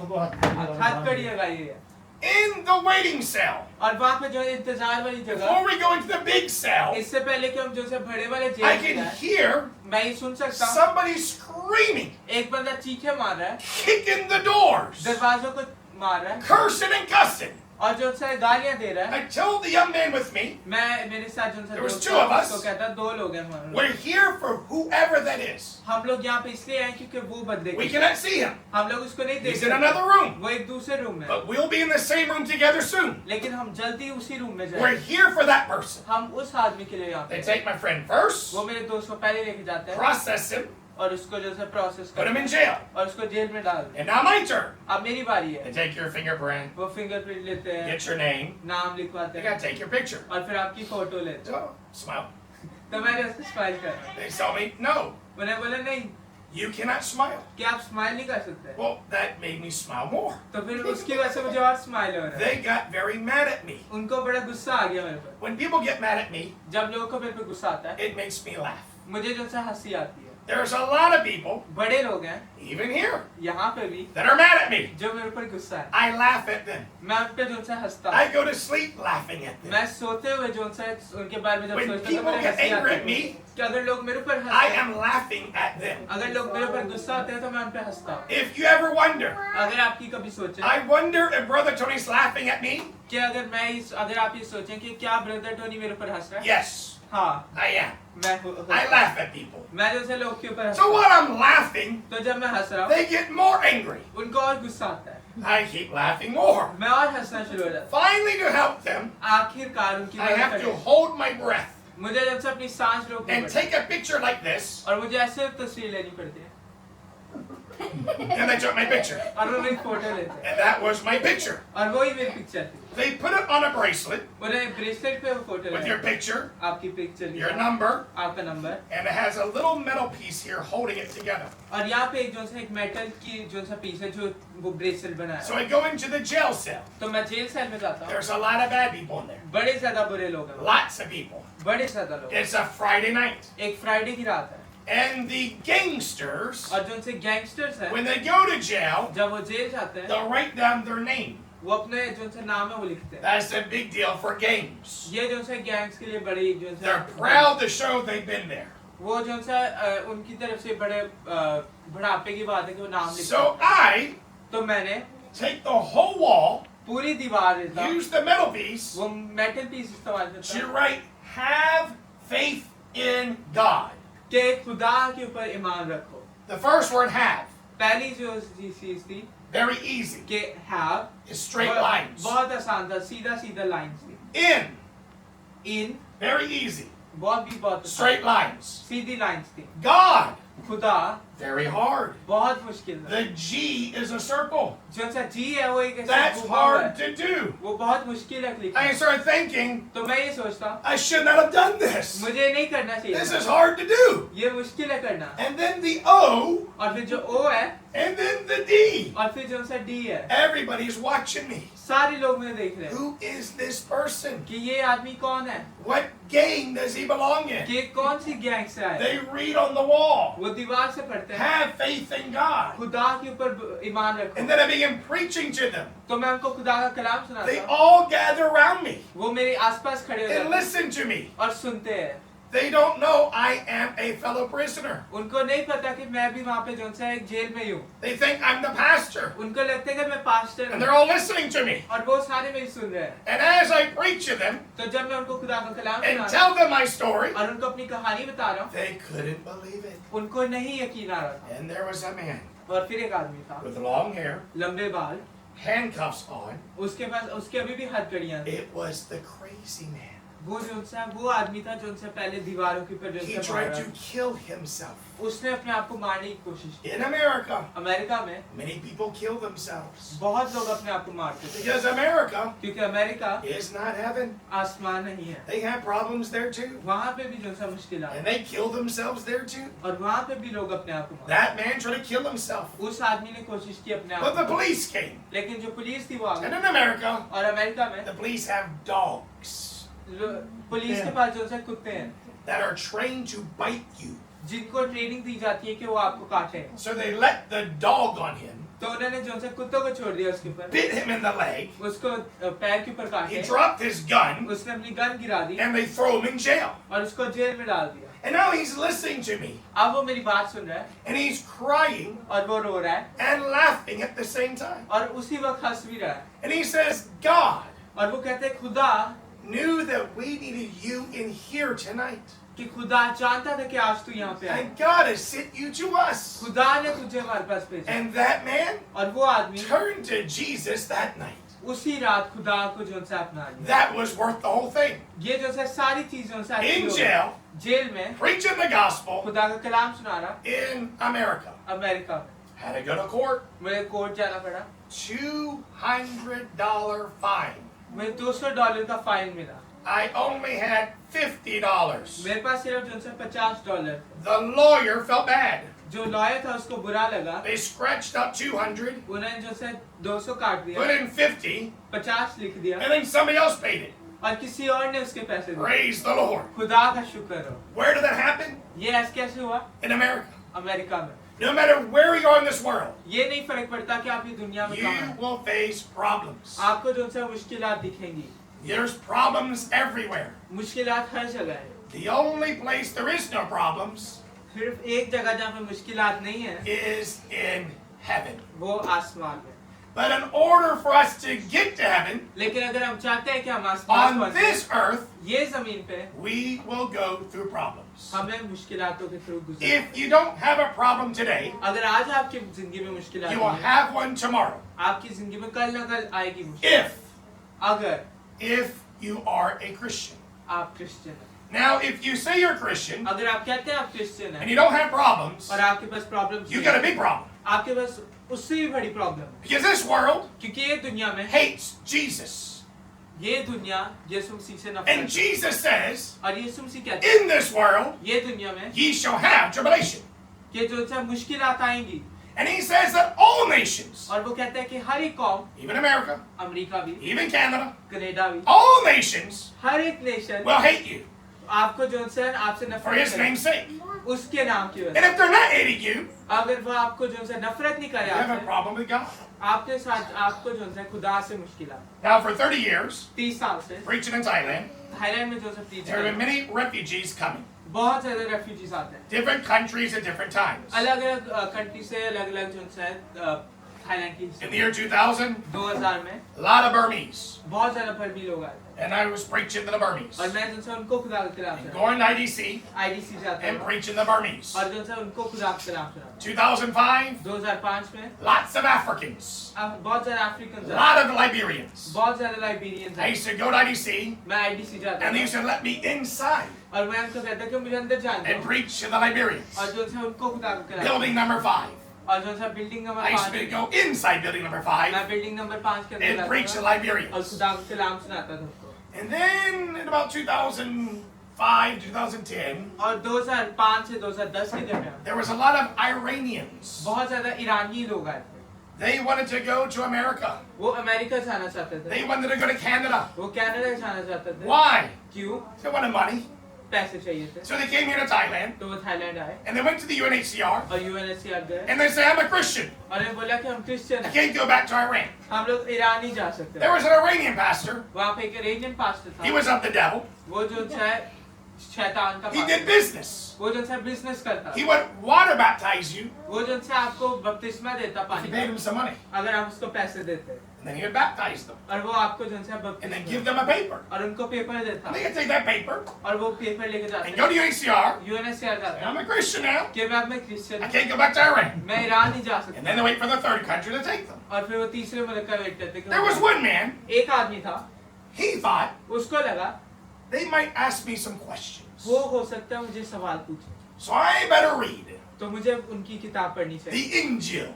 हाथ कड़ी लगाई है, In the waiting cell. और वहाँ पे जो है इंतजार वाली जगह, Before we go into the big cell, इससे पहले कि हम जो है बड़े वाले I जेल में can जाएं, hear मैं ये सुन सकता हूँ somebody screaming, एक बंदा चीखे मार रहा है, kicking the doors, दरवाजों को मार रहा है, cursing and cussing. और जो है गालियां दे रहा है। I told the young man with me, मैं मेरे साथ जो There was दोस्त two था, of us. उसको कहता दो लोग हैं हमारे, we're here for whoever that is. हम लोग यहाँ पे इसलिए आए क्योंकि वो बंदे We की- cannot see him. हम लोग उसको नहीं देख He's in सकते, another room. वो एक दूसरे रूम में है, But we'll be in the same room together soon. लेकिन हम जल्दी उसी रूम में We're जाएंगे, here for that person. हम उस आदमी के लिए यहाँ They पे, take my friend first, वो मेरे दोस्त को पहले लेके जाते हैं process him, और उसको जो है प्रोसेस put him करते in हैं jail. और उसको जेल में डाल दें। And now my turn. अब मेरी बारी They है, take your fingerprint, वो फिंगरप्रिंट लेते हैं, get your name. नाम लिखवाते They हैं gotta take your picture. और फिर आपकी फोटो लेते हैं। So, smile. तो मैंने उसको स्माइल करा, They saw me. No. उन्हें बोला नहीं, You cannot smile. क्या आप स्माइल नहीं कर सकते? Well, that made me smile more. तो फिर उसकी वजह से मुझे और स्माइल हो रहा है। They got very mad at me. उनको बड़ा गुस्सा आ गया मेरे पर। When people get mad at me, जब लोगों को मेरे पे गुस्सा आता है, it makes me laugh. मुझे जो सा हंसी आती है। There's a lot of people, बड़े लोग हैं, even here, यहाँ पे भी, that are mad at me. जो मेरे पर गुस्सा है। I laugh at them. मैं उन पे जो सा हंसता I हूँ। go to sleep laughing at them. मैं सोते हुए जो सा उनके बारे में जब When सोचता हूँ तो people मुझे get हंसी angry आती at है। me, कि अगर लोग मेरे पर I हंसते हैं, am laughing at them. अगर लोग मेरे पर गुस्सा होते हैं तो मैं उन पे हंसता हूँ। If you ever wonder, अगर आपकी कभी सोचे I wonder if Brother Tony's laughing at me. कि अगर आप ये सोचें कि क्या ब्रदर टोनी मेरे ऊपर हंस रहा है? Yes, हाँ, I am. मैं I laugh at people. मैं जो से लोग के ऊपर हंसता So हूँ, while I'm laughing, तो जब मैं हंस रहा हूँ, they get more angry. उनको और गुस्सा आता है। I keep laughing more. मैं और हंसना शुरू हो जाता Finally, to help them, हूँ। आखिरकार उनकी I मदद have to करें। hold my breath मुझे जब से अपनी सांस रोकनी and पड़ती take a picture like this. है और मुझे ऐसे तस्वीर लेनी पड़ती है And they took my picture. और वो मेरी फोटो लेते हैं And that was my picture. और वही मेरी पिक्चर थी। They put it on a bracelet उन्हें ब्रेसलेट पे वो फोटो with your लेते हैं, picture, आपकी पिक्चर your number, आपका number and it has a little metal piece here holding it together. और यहाँ पे एक मेटल की जो सा पीस है जो वो ब्रेसलेट बनाया So है। I go into the jail cell. तो मैं जेल सेल में जाता हूँ। There's a lot of bad people in there. बड़े ज्यादा बुरे लोग हैं, Lots of people. बड़े ज्यादा लोग। It's a Friday night. एक फ्राइडे की रात है And the gangsters, और जो उनसे गैंगस्टर्स हैं, when they go to jail, जब वो जेल जाते हैं, they'll write down their name. वो अपने जो उनसे नाम है वो लिखते हैं। That's a big deal for gangs. ये जो उनसे गैंग्स के लिए बड़ी जो उनसे They're proud to show they've been there. वो जो उनसे उनकी तरफ से बड़े बढ़ापे की बात है कि वो नाम लिखते So हैं। I तो मैंने take the whole wall, पूरी दीवार लेता हूँ, use the metal piece वो मेटल पीस इस्तेमाल करता to हूँ write, have faith in God. कि खुदा के ऊपर ईमान रखो। The first word, have, पहली जो चीज थी very easy. कि have It's straight lines. बहुत आसान था, सीधा सीधा लाइंस थी। In, in very easy. बहुत Straight lines. सीधी लाइंस थी। God, खुदा very hard. बहुत मुश्किल था। The G is a circle. जो सा जी है वो एक ऐसा That's घुमा हुआ hard है। to do. वो बहुत मुश्किल है लिखना। I started thinking, तो मैं ये सोचता I should not have done this. मुझे नहीं करना This चाहिए is hard to do. ये मुश्किल है करना। And then the O, और फिर जो ओ है and then the D. और फिर जो सा डी है, Everybody's watching me. सारे लोग मुझे देख रहे हैं Who is this person? कि ये आदमी कौन है, What gang does he belong in? कि ये कौन सी गैंग से आया है। They read on the wall, वो दीवार से पढ़ते हैं have faith in God. खुदा के ऊपर ईमान रखो। And then I began preaching to them. तो मैं उनको खुदा का कलाम They सुनाता हूँ, all gather around me वो मेरे आसपास खड़े हो and जाते हैं listen to me. और सुनते हैं। They don't know I am a fellow prisoner. उनको नहीं पता कि मैं भी वहाँ पे जो सा एक जेल में ही हूँ। They think I'm the pastor. उनको लगता है कि मैं पास्टर And हूँ they're all listening to me. और वो सारे मेरी सुन रहे हैं। And as I preach to them तो जब मैं उनको खुदा का कलाम and सुना tell them my story, और उनको अपनी कहानी बता रहा हूँ, they couldn't believe it. उनको नहीं यकीन आ रहा था। And there was a man और फिर एक आदमी था, with long hair, लंबे बाल, handcuffs on. उसके पास उसके अभी भी हथकड़ियाँ थी। It was the crazy man. वो जो उनसे वो आदमी था जो उनसे पहले दीवारों के ऊपर जो He उनसे tried मारा। to kill himself. उसने अपने आप को मारने की कोशिश की। In America, अमेरिका में many people kill themselves. बहुत लोग अपने आप को मारते थे Because America क्योंकि अमेरिका is not heaven. आसमान नहीं है। They have problems there too. वहाँ पे भी जो सा मुश्किल And है they kill themselves there too. और वहाँ पे भी लोग अपने आप को मारते। That man tried to kill himself. उस आदमी ने कोशिश की अपने But आप the को, police came. लेकिन जो पुलिस थी वो आ And गई। in America, और अमेरिका में the police have dogs police के पास जो से कुत्ते हैं that are trained to bite you. जिनको ट्रेनिंग दी जाती है कि वो आपको काटे। So they let the dog on him, तो उन्होंने जो से कुत्तों को छोड़ दिया उसके ऊपर, bit him in the leg. उसको पैर के ऊपर He काटे, dropped his gun, उसने अपनी गन गिरा दी and they throw him in jail. और उसको जेल में डाल दिया। And now he's listening to me, अब वो मेरी बात सुन रहा है and he's crying और वो रो रहा है and laughing at the same time. और उसी वक्त हंस भी रहा है And he says, God और वो कहते हैं खुदा knew that we needed you in here tonight. कि खुदा जानता था कि आज तू यहाँ पे आए, And God has sent you to us. खुदा ने तुझे हमारे पास भेजा। And that man और वो आदमी turned to Jesus that night. उसी रात खुदा को जो से अपना लिया। That was worth the whole thing. ये जो से सारी चीजों से अच्छी In हो गई। jail, जेल में preaching the gospel खुदा का कलाम सुना रहा in America. अमेरिका में। Had to go to court. मुझे कोर्ट जाना पड़ा, $200 fine. मुझे $200 का फाइन मिला। I only had $50. मेरे पास सिर्फ जो से $50 थे। The lawyer felt bad. जो लॉयर था उसको बुरा लगा, They scratched out 200, उन्होंने जो से 200 काट put दिया, in 50, 50 लिख दिया and then somebody else paid it. और किसी और ने उसके पैसे दिए। Praise the Lord. खुदा का शुक्र हो। Where did that happen? ये ऐसे कैसे हुआ? In America. अमेरिका में। No matter where you are in this world, ये नहीं फर्क पड़ता कि आप ये दुनिया में कहाँ you हैं। will face problems. आपको जो से मुश्किलात दिखेंगी, There's problems everywhere. मुश्किलात हर जगह है। The only place there is no problems सिर्फ एक जगह जहाँ पे मुश्किलात नहीं है, is in heaven. वो आसमान है। But in order for us to get to heaven, लेकिन अगर हम चाहते हैं कि हम आसमान on पहुंचे, this earth, ये जमीन पे we will go through problems. हमें मुश्किलातों के थ्रू गुजरना If you don't have a problem today, है। अगर आज आपकी जिंदगी में मुश्किलात you will नहीं है, have one tomorrow. आपकी जिंदगी में कल न कल आएगी मुश्किल। If you are a Christian. आप क्रिश्चियन हैं, Now, if you say you're a Christian अगर आप कहते हैं आप क्रिश्चियन and हैं you don't have problems, और आपके पास problem, you got a big problem. आपके पास उससे भी बड़ी प्रॉब्लम है, Because this world क्योंकि ये दुनिया में hates Jesus. ये दुनिया यीशु मसीह से नफरत And है। Jesus says, और यीशु मसीह कहते हैं in this world, ये दुनिया में ye shall have tribulation. कि जो सा मुश्किलात आएंगी, And he says that all nations, और वो कहते हैं कि हर एक कौम, even America, अमेरिका भी, even Canada, कनाडा भी, all nations हर एक नेशन will hate you आपको जो है आपसे for नफरत his करे, name's sake. उसके नाम की And वजह से। if they're not hating you, अगर वो आपको जो है नफरत नहीं करे you have a आपसे, problem with God. आपके साथ आपको जो है खुदा से मुश्किलात। Now, for 30 years, 30 साल से preaching in Thailand, थाईलैंड में जो सब there have been many refugees coming. बहुत ज्यादा रेफ्यूजीज आते हैं, Different countries at different times. अलग अलग कंट्री से, अलग अलग जो है थाईलैंड की In the year 2000, 2000 में a lot of Burmese. बहुत ज्यादा बर्मी लोग आए थे, And I was preaching to the Burmese. और मैं जो है उनको खुदा के खिलाफ And सुना, going to IDC आईडीसी जाता and है preaching the Burmese. और जो है उनको खुदा के खिलाफ सुना। 2005, 2005 में lots of Africans. अब बहुत ज्यादा African A lot of Liberians. बहुत ज्यादा लाइबेरियंस I हैं। used to go to IDC मैं आईडीसी जाता and they था used to let me inside और मैं उनको कहता कि मुझे अंदर जाने and दो, preach to the Liberians. और जो है उनको खुदा के खिलाफ, Building number 5. और जो है building number I used to 5, go inside building number 5 मैं बिल्डिंग नंबर 5 के and अंदर preach to जाता था और Liberians. खुदा के कलाम सुनाता था उनको। And then in about 2005, 2010, और 2005 से 2010 के दरमियान there was a lot of Iranians. बहुत ज्यादा ईरानी लोग आए थे, They wanted to go to America. वो अमेरिका जाना चाहते थे, They wanted to go to Canada. वो कनाडा जाना चाहते थे। Why? क्यों? They wanted money. पैसे चाहिए थे, So they came here to Thailand तो वो थाईलैंड आए and they went to the UNHCR और यूएनएचसीआर गए and they said, I'm a Christian. और ने बोला कि हम क्रिश्चियन I हैं, can't go back to Iran. हम लोग ईरान नहीं जा सकते। There was an Iranian pastor. वहाँ पे एक इरानियन पास्टर He था, was of the devil. वो जो है शैतान का He did पास्टर, business. वो जो है बिजनेस करता, He would water baptize you वो जो है आपको बपतिस्मा देता if you पानी paid का, him some money. अगर आप उसको पैसे देते, And then he would baptize them. और वो आपको जो है And then बपतिस्मा give them a paper. और उनको पेपर देता, And they could take that paper और वो पेपर लेके and जाते go to UNHCR. UNHCR Say, जाता I'm a Christian now. कि मैं क्रिश्चियन I हूँ, can't go back to Iran. मैं ईरान नहीं जा And सकता, then they wait for the third country to take them. और फिर वो तीसरे मुल्क का वेट करते कि There was one man, एक आदमी था, he thought उसको लगा they might ask me some questions. वो हो सकता है मुझे सवाल पूछे, So I better read तो मुझे उनकी किताब पढ़नी the चाहिए, Injil.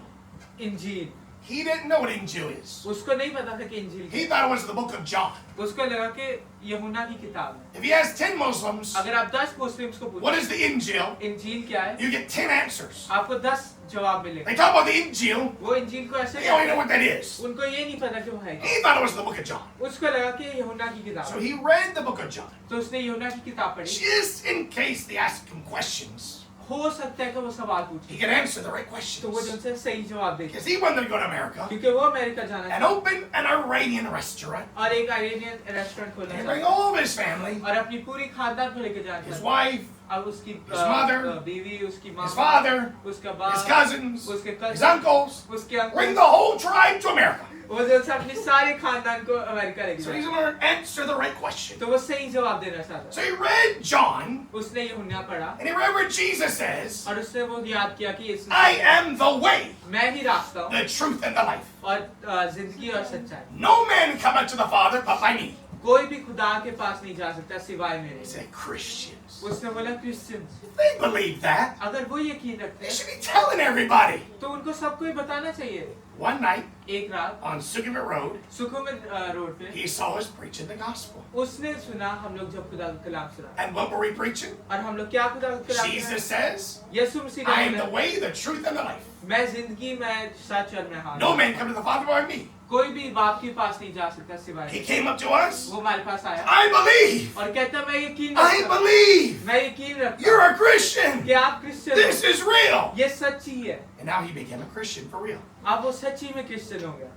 इंजील। He didn't know what Injil is. उसको नहीं पता था कि इंजील He क्या thought it was the book of John. है। उसको लगा कि यूहन्ना की किताब है। If he has 10 Muslims, अगर आप 10 मुस्लिम्स को what पूछें is the Injil? इंजील क्या है, You get 10 answers. आपको 10 जवाब मिलेंगे। They talk about the Injil, वो इंजील को ऐसे they don't even know what that is. उनको ये नहीं पता कि वो है क्या। He thought it was the book of John. उसको लगा कि यूहन्ना की किताब So है, he read the book of John. तो उसने यूहन्ना की किताब पढ़ी, Just in case they ask him questions, हो सकता है कि वो सवाल पूछे, he could answer the right तो वो questions. उनसे सही जवाब दे, Because he wanted to go to America क्योंकि वो अमेरिका जाना and चाहता open an Iranian restaurant और एक आयरनियन रेस्टोरेंट खोलना and bring चाहता all of his family, और अपनी पूरी खानदान को लेके जाना his चाहता, wife, अब उसकी his mother, बीवी, उसकी माँ, his father, उसका his बाप, cousins, उसके his कजन, uncles, उसके bring uncle, the whole tribe to America. वो जो है अपने सारे खानदान को अमेरिका लेके So he's जाता, going to answer the right question. तो वो सही जवाब देना चाहता। So he read John उसने यूहन्ना पढ़ा and he read where Jesus says, और उसने वो याद किया कि यीशु I am the way, मैं ही रास्ता हूँ the truth, and the life. और जिंदगी और सच्चाई, No man cometh to the Father but by me. कोई भी खुदा के पास नहीं जा सकता सिवाय मेरे। He said, Christians. Christians. उसने बोला Christians. If they believe that, अगर वो यकीन रखते they हैं should be telling everybody. तो उनको सबको ही बताना चाहिए। One night एक रात on Sukhumvit Road, सुखुमित रोड पे he saw us preaching the gospel. उसने सुना हम लोग जब खुदा का कलाम सुना And what were we preaching? और हम लोग क्या खुदा का कलाम Jesus सुना? says, Yeshu Masih I am ने the बोला, way, the truth, and the life. मैं जिंदगी में सच और मैं No हाँ man come to the Father by me. कोई भी बाप के पास नहीं जा सकता सिवाय He came up to us. वो हमारे पास आया I believe. और कहता मैं यकीन I रखता हूँ, believe. मैं यकीन रखता You're हूँ a Christian. कि आप क्रिश्चियन This हो। is real. ये सच्ची है। And now he became a Christian for real. अब वो सच्ची में क्रिश्चियन हो गया।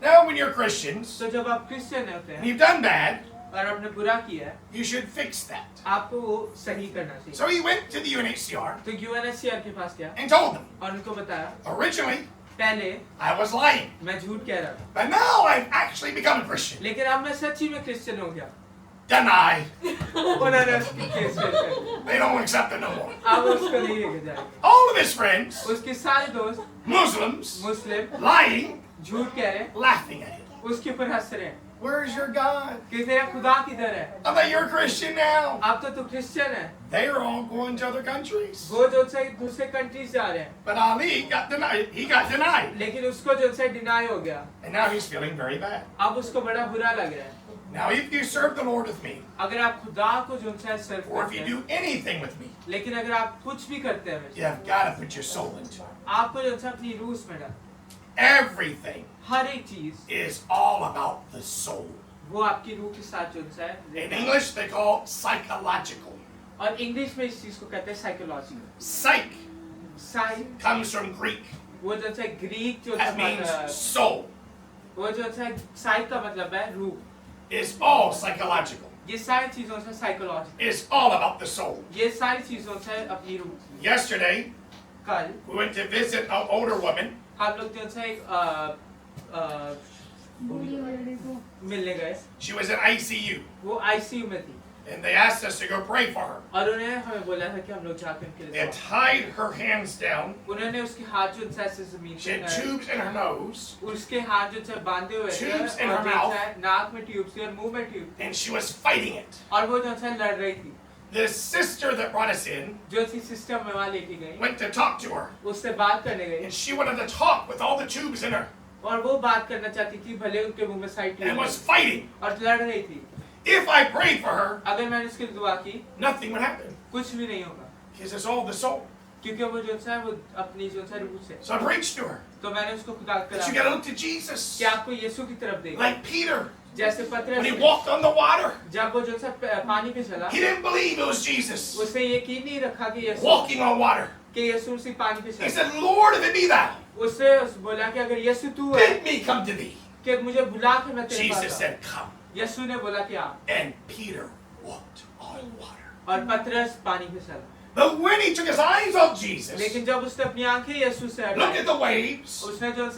Now, when you're Christians तो जब आप क्रिश्चियन होते and हैं you've done bad, और आपने बुरा किया है you should fix that. आपको वो सही करना चाहिए। So he went to the UNHCR तो यूएनएचसीआर के पास गया and told them, और उनको बताया originally, पहले I was lying. मैं झूठ कह रहा था But now I've actually become a Christian. लेकिन अब मैं सच्ची में क्रिश्चियन हो गया। Deny. उन्होंने उसकी केस कर दिया। They don't accept it no more. अब उसको नहीं लेके जाएंगे। All of his friends, उसके सारे दोस्त Muslims, मुस्लिम lying, झूठ कह रहे हैं, laughing at him. उसके ऊपर हंस रहे हैं Where's your God? कि तेरा खुदा किधर है? I thought you're a Christian now. अब तो तू क्रिश्चियन है। They're all going to other countries. वो जो से दूसरे कंट्रीज जा रहे हैं But Ali got denied. He got denied. लेकिन उसको जो से डिनाई हो गया। And now he's feeling very bad. अब उसको बड़ा बुरा लग रहा है। Now, if you serve the Lord with me, अगर आप खुदा को जो से सर्व or if करते you हैं do anything with me, लेकिन अगर आप कुछ भी करते हैं वैसे, you've got to put your soul into it. आपको जो से अपनी रूह में डाल Everything हर एक चीज is all about the soul. वो आपकी रूह के साथ जो है In English, they call it psychological. और इंग्लिश में इस चीज को कहते हैं psychology. Psych psych comes from Greek. वो जो है ग्रीक जो That means है soul. वो जो है साइक का मतलब है रूह। It's all psychological. ये सारी चीजों से psychology, It's all about the soul. ये सारी चीजों से अपनी रूह। Yesterday, कल we went to visit an older woman. हम लोग जो है एक बूढ़ी लड़की को मिलने गए। She was in ICU. वो आईसीयू में थी And they asked us to go pray for her. और उन्होंने हमें बोला था कि हम लोग जाकर उनके They लिए had दुआ tied her hands down. करें। उन्होंने उसके हाथ जो है ऐसे जमीन She had पे tubes in her nose. उसके हाथ जो है बांधे हुए थे Tubes in और her जो mouth. है नाक में ट्यूब थी और मुंह में ट्यूब थी And she was fighting it. और वो जो है लड़ रही थी। The sister that brought us in जो थी सिस्टम में वहाँ लेके गई, went to talk to her. उससे बात करने गई And she wanted to talk with all the tubes in her. और वो बात करना चाहती थी भले उनके मुंह में side And tube was fighting. और लड़ रही थी। If I prayed for her, अगर मैंने उसके लिए दुआ की nothing would happen. कुछ भी नहीं होगा Because it's all the soul. क्योंकि वो जो है वो अपनी जो है रूह से। So I preached to her. तो मैंने उसको खुदा That you करा got to look to Jesus. कि आपको यीशु की तरफ देखना, Like Peter. जैसे When he पतरस walked on the water, जब वो जो है पानी पे चला, he didn't believe it was Jesus. उसने यकीन नहीं रखा कि यीशु Walking on water. कि यीशु उसी पानी पे He चला। said, Lord, if it be thou, उससे बोला कि अगर यीशु तू है bid me come to thee. कि मुझे बुला के मैं तेरे Jesus पास आऊं। said, come. यीशु ने बोला कि आ And Peter walked on water. और पतरस पानी पे चला। But when he took his eyes off Jesus, लेकिन जब उसने अपनी आंखें यीशु से looked हटाई, at the waves, उसने जो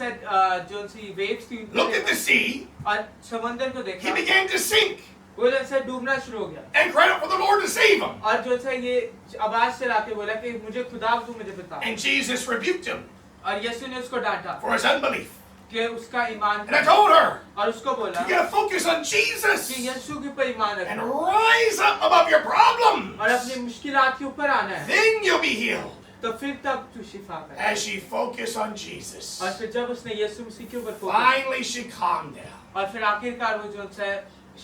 सी वेव्स थी उनको looked at the देखा sea, और समंदर को he देखा, began to sink वो जैसे डूबना शुरू हो गया and cried out for the Lord to save him. और जो है ये आवाज चला के बोला कि मुझे खुदा तू मुझे बता। And Jesus rebuked him और यीशु ने उसको डांटा for his unbelief. कि उसका ईमान And I told her, और उसको बोला you got to focus on कि Jesus यीशु के ऊपर ईमान and रखो rise up above your problems. और अपनी मुश्किलात के ऊपर आना है, Then you'll be healed. तो फिर तब तू शिफा पाए। As she focused on Jesus, और फिर जब उसने यीशु मसीह के ऊपर focus finally she calmed down. और फिर आखिरकार वो जो है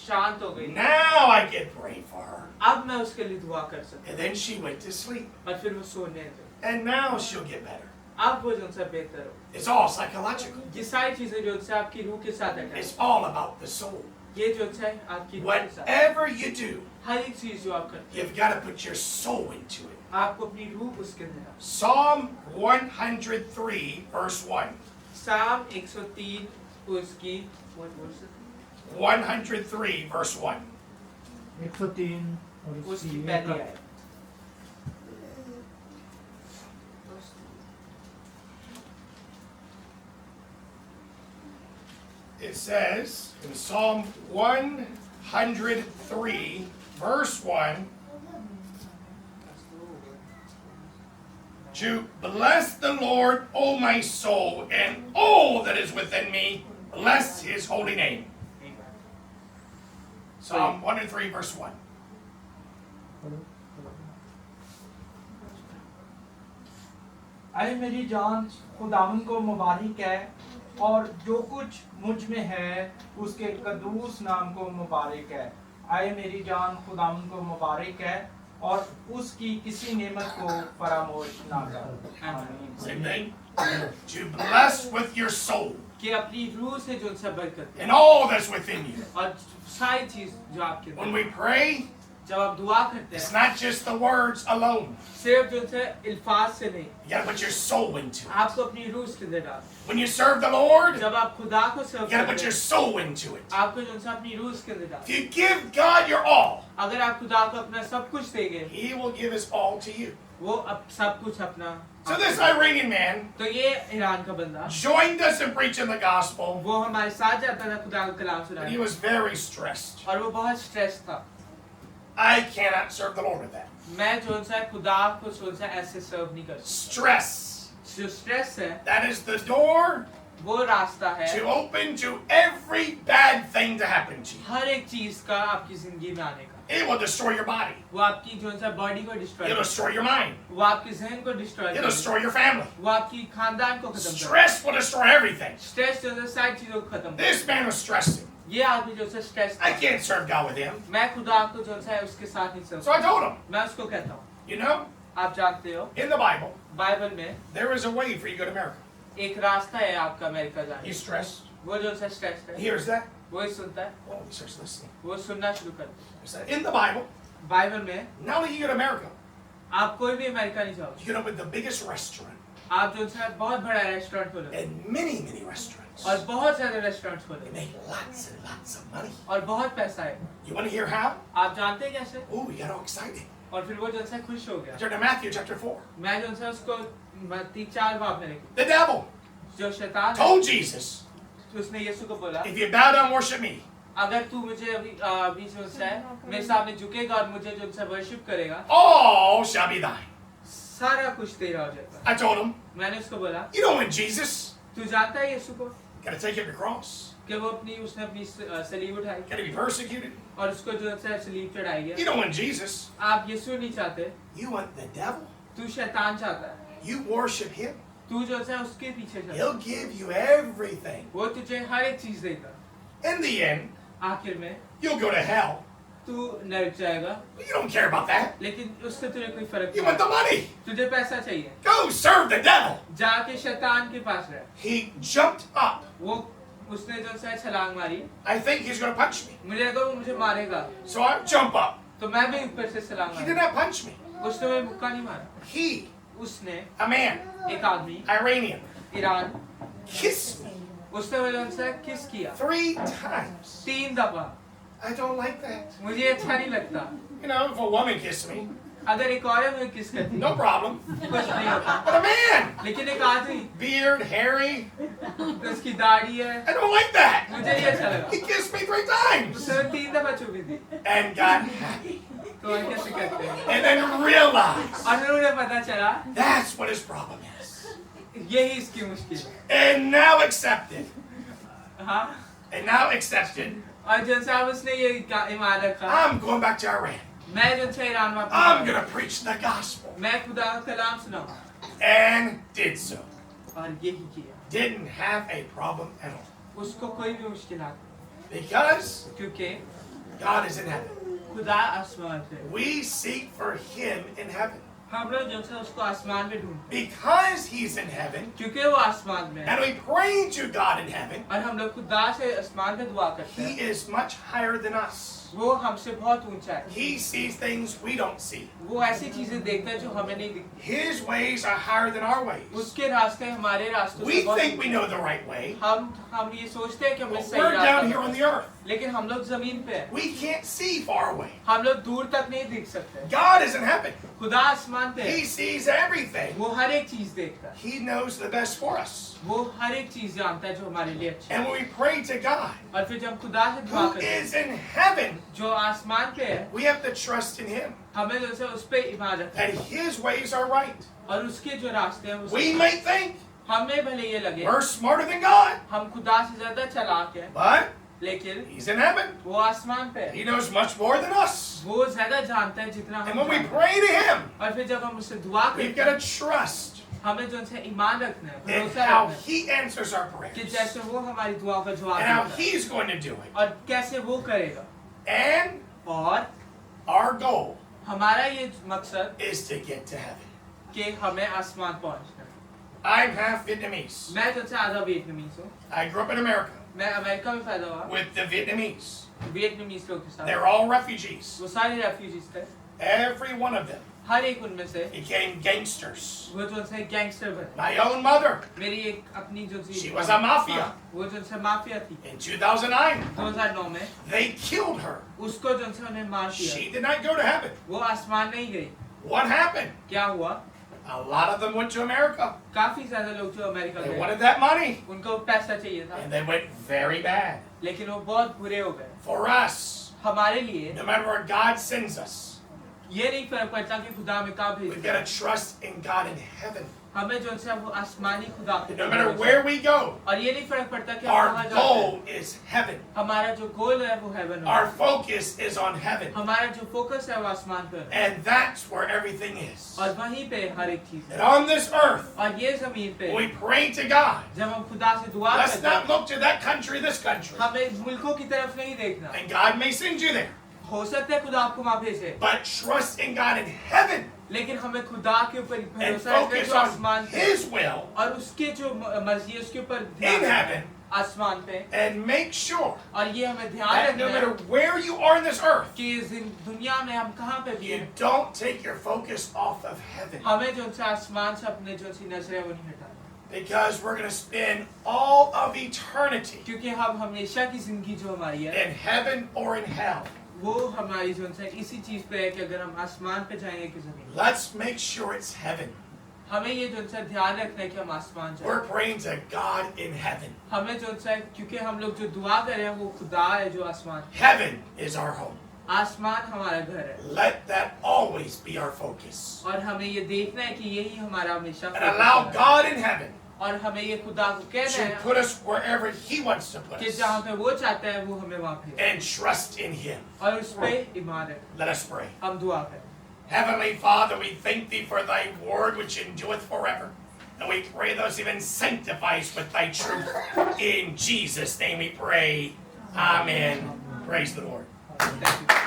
शांत हो गई। Now I can pray for her. अब मैं उसके लिए दुआ कर सकता And then she went to sleep. हूँ और फिर वो सोने दो। And now she'll get better. अब वो जो है बेहतर हो। It's all psychological. ये सारी चीजें जो है आपकी रूह के साथ है, It's all about the soul. ये जो है आपकी रूह के साथ Whatever you do, हर एक चीज जो आप करते you've got to put your soul into it. हैं आपको अपनी रूह उसके अंदर डालो। Psalm 103, verse 1. साम 103 उसकी what verse? 103, verse 1. 103 और उसकी उसकी पहली एक आयत। It says in Psalm 103, verse 1, to bless the Lord, O my soul, and all that is within me, bless his holy name. Psalm 103, verse 1. आए मेरी जान खुदावन को मुबारक है और जो कुछ मुझ में है उसके कदूस नाम को मुबारक है। आए मेरी जान खुदावन को मुबारक है और उसकी किसी नेमत को फरामोश ना कर। आमीन। Same thing. To bless with your soul कि अपनी रूह से जो उनसे बरकत and all that's within you. और सारी चीज जो आपके When अंदर we pray, जब आप दुआ करते it's हैं not just the words alone. सिर्फ जो उनसे अल्फाज से नहीं, You gotta put your soul into it. आपको अपनी रूह उसके अंदर डाल। When you serve the Lord, you जब आप खुदा को सर्व gotta करते put your हैं soul into it. आपको जो उनसे अपनी रूह उसके अंदर डाल। If you give God your all, अगर आप खुदा को अपना सब कुछ देंगे He will give His all to you. वो अब सब कुछ अपना। So this Iranian man तो ये ईरान का बंदा joined us in preaching the gospel, वो हमारे साथ जाता था खुदा का कलाम but he सुनाने was very stressed. और वो बहुत स्ट्रेस था। I cannot serve the Lord with that. मैं जो सा खुदा को जो सा ऐसे सर्व नहीं कर सकता। Stress. जो स्ट्रेस है That is the door वो रास्ता है to open to every bad thing to happen to you. हर एक चीज का आपकी जिंदगी में आने का। It will destroy your body. वो आपकी जो सा बॉडी को destroy It'll destroy your mind. वो आपके जहन को destroy It'll destroy your family. वो आपकी खानदान को खत्म कर Stress will destroy everything. Stress जो है सारी चीजों को खत्म कर This man was stressing. ये आदमी जो है stress I can't serve God with him. मैं खुदा को जो है उसके साथ नहीं So I चल told him, मैं उसको कहता हूँ you know, आप जानते हो in the Bible, बाइबल में there is a way for you to go to America. एक रास्ता है आपका अमेरिका जाने He's stressed. वो जो है स्ट्रेस He है hears that. वो ही सुनता है Oh, he starts listening. वो सुनना शुरू कर There's that. In the Bible, Bible में not only you go to America, आप कोई भी अमेरिका नहीं जाओ you can open the biggest restaurant आप जो है बहुत बड़ा रेस्टोरेंट खोलो and many restaurants. और बहुत सारे रेस्टोरेंट They खोलो make lots and lots of money. और बहुत पैसा है You want to hear how? आप जानते हैं कैसे Oh, you got all excited. और फिर वो जो है खुश हो गया Turn to Matthew chapter 4. मैं जो है उसको 3-4 बार मैंने The devil जो शैतान है told Jesus, उसने यीशु को बोला if you bow down and worship me, अगर तू मुझे अभी जो है मेरे सामने झुकेगा और मुझे जो है वर्शिप करेगा all shall be thine. सारा कुछ तेरा हो जाएगा I told him, मैंने उसको बोला you don't want Jesus. तू जानता है यीशु को Got to take up your cross. कि वो उसने अपनी सलीब उठाई Got to be persecuted. और उसको जो है सलीब चढ़ाई You गया don't want Jesus. आप यीशु नहीं चाहते You want the devil. तू शैतान चाहता है You worship him. तू जो है उसके पीछे चल He'll give you everything. वो तुझे हर एक चीज देगा In the end, आखिर में you'll go to hell. तू नरक जाएगा But you don't care about that. लेकिन उससे तुझे कोई फर्क You नहीं want the money. तुझे पैसा चाहिए Go serve the devil. जाके शैतान के पास रह He jumped up. वो उसने जो है छलांग मारी I think he's going to punch me. मुझे लगा वो मुझे मारेगा So I jump up. तो मैं भी ऊपर से छलांग He did मारी not punch me. उसने मुझे मुक्का नहीं मारा He, उसने a man, एक आदमी Iranian, ईरान kissed me उसने मुझे उनसे किस किया 3 times. 3 दफा I don't like that. मुझे अच्छा नहीं लगता You know, if a woman kissed me, अगर एक औरत मुझे किस करती no problem. कुछ नहीं होता But a man, लेकिन एक आदमी beard, hairy, उसकी दाढ़ी है I don't like that. मुझे ये अच्छा लगा He kissed me 3 times उसने 3 दफा चुपी थी and got happy. तो हम कैसे करते हैं And then realized और फिर उन्हें पता चला that's what his problem is. यही इसकी मुश्किल है And now accepted. हाँ And now accepted. और जब साहब उसने ये ईमान रखा I'm going back to Iran. मैं जो है ईरान I'm वापस going to preach the gospel. मैं खुदा का कलाम सुनाऊंगा And did so. और यही किया Didn't have a problem at all. उसको कोई भी मुश्किलात नहीं Because क्योंकि God is in heaven. खुदा आसमान पे We seek for him in heaven. हम लोग जो है उसको आसमान में ढूंढते Because he's in heaven, हैं क्योंकि वो आसमान में है and we pray to God in heaven, और हम लोग खुदा से आसमान में दुआ करते he हैं is much higher than us. वो हमसे बहुत ऊंचा है He sees things we don't see. वो ऐसी चीजें देखता है जो हमें नहीं दिखती His ways are higher than our ways. उसके रास्ते हमारे रास्तों से We बहुत think we know the right way, हम ये सोचते हैं कि हमें but सही we're down here on रास्ता the earth. लेकिन हम लोग जमीन पे हैं We can't see far away. हम लोग दूर तक नहीं देख सकते God is in heaven. खुदा आसमान पे है He sees everything. वो हर एक चीज देखता है He knows the best for us. वो हर एक चीज जानता है जो हमारे लिए अच्छी है And when we pray to God, और फिर जब खुदा से दुआ who करते हैं is in heaven, जो आसमान पे है we have to trust in him. हमें जो है उस पे ईमान रखना That है his ways are right. और उसके जो रास्ते हैं We उस might think हमें भले ये लगे we're smarter than God, हम खुदा से ज्यादा चालाक हैं but लेकिन he's in heaven. वो आसमान पे है He knows much more than us. वो ज्यादा जानता है जितना And हम when we जानते हैं pray to him, और फिर जब हम उससे दुआ we've करते got हैं to trust हमें जो है ईमान रखना है, and भरोसा how रखना है He answers our कि prayers जैसे वो हमारी दुआओं का जवाब and how देता है He's going to do it. और कैसे वो करेगा। And और our goal हमारा ये मकसद is to get to heaven. कि हमें आसमान पहुंचना है। I'm half Vietnamese. मैं जो है आधा वियतनामीज हूँ। I grew up in America मैं अमेरिका में पैदा हुआ, with the Vietnamese. वियतनामीज लोग के साथ। They're all refugees. वो सारे रेफ्यूजीज थे, Every one of them हर एक उनमें से became gangsters. वो जो है गैंगस्टर बने। My own mother, मेरी एक अपनी जो थी, she was a mafia. वो जो है माफिया थी। In 2009, 2009 में they killed her. उसको जो है उन्हें मार दिया। She did not go to heaven. वो आसमान नहीं गई। What happened? क्या हुआ? A lot of them went to America. काफी ज्यादा लोग जो अमेरिका They गए, wanted that money, उनको पैसा चाहिए था, and they went very bad. लेकिन वो बहुत बुरे हो गए। For us, हमारे लिए no matter where God sends us, ये नहीं फर्क पड़ता कि खुदा हमें कहाँ we've भेजे, got to trust in God in heaven. हमें जो है वो आसमानी खुदा पे No matter where we go, और ये नहीं फर्क पड़ता कि हम our कहाँ जाते हैं, goal is heaven. हमारा जो गोल है वो हेवन Our है, focus is on heaven. हमारा जो फोकस है वो आसमान पर है, And that's where everything is. और वहीं पे हर एक चीज And है। on this earth, और ये जमीन पे we pray to God. जब हम खुदा से दुआ Let's करते not हैं, look to that country, this country. हमें मुल्कों की तरफ नहीं देखना। And God may send you there. हो सकता है खुदा आपको वहाँ भेजे, But trust in God in heaven लेकिन हमें खुदा के ऊपर and भरोसा रखना है focus जो आसमान on पे, His will और उसके जो मर्जी है उसके ऊपर in ध्यान रखना है, heaven. आसमान पे। And make sure और ये हमें ध्यान that no रखना matter है where you are in this earth, कि इस दुनिया में हम कहाँ पे भी you हैं, don't take your focus off of heaven. हमें जो उनसे आसमान से अपने जो सी नजरें वो नहीं हटाना, Because we're going to spend all of eternity क्योंकि हम हमेशा की जिंदगी जो हमारी है in heaven or in hell. वो हमारी जो है इसी चीज पे है कि अगर हम आसमान पे जाएंगे कि जमीन, Let's make sure it's heaven. हमें ये जो है ध्यान रखना है कि हम आसमान जाए। We're praying to God in heaven. हमें जो है क्योंकि हम लोग जो दुआ कर रहे हैं वो खुदा है जो आसमान, Heaven is our home. आसमान हमारा घर है, Let that always be our focus. और हमें ये देखना है कि यही हमारा हमेशा And focus allow है। God in heaven और हमें ये खुदा को कहना to है put us wherever He wants to put कि us. जहाँ पे वो चाहता है वो हमें वहाँ भेजे, And trust in Him. और उस पे ईमान रखें। Let us pray. हम दुआ करें। Heavenly Father, we thank Thee for Thy word which endureth forever. And we pray those even sanctifies with Thy truth. In Jesus' name we pray. Amen. Praise the Lord. Thank you.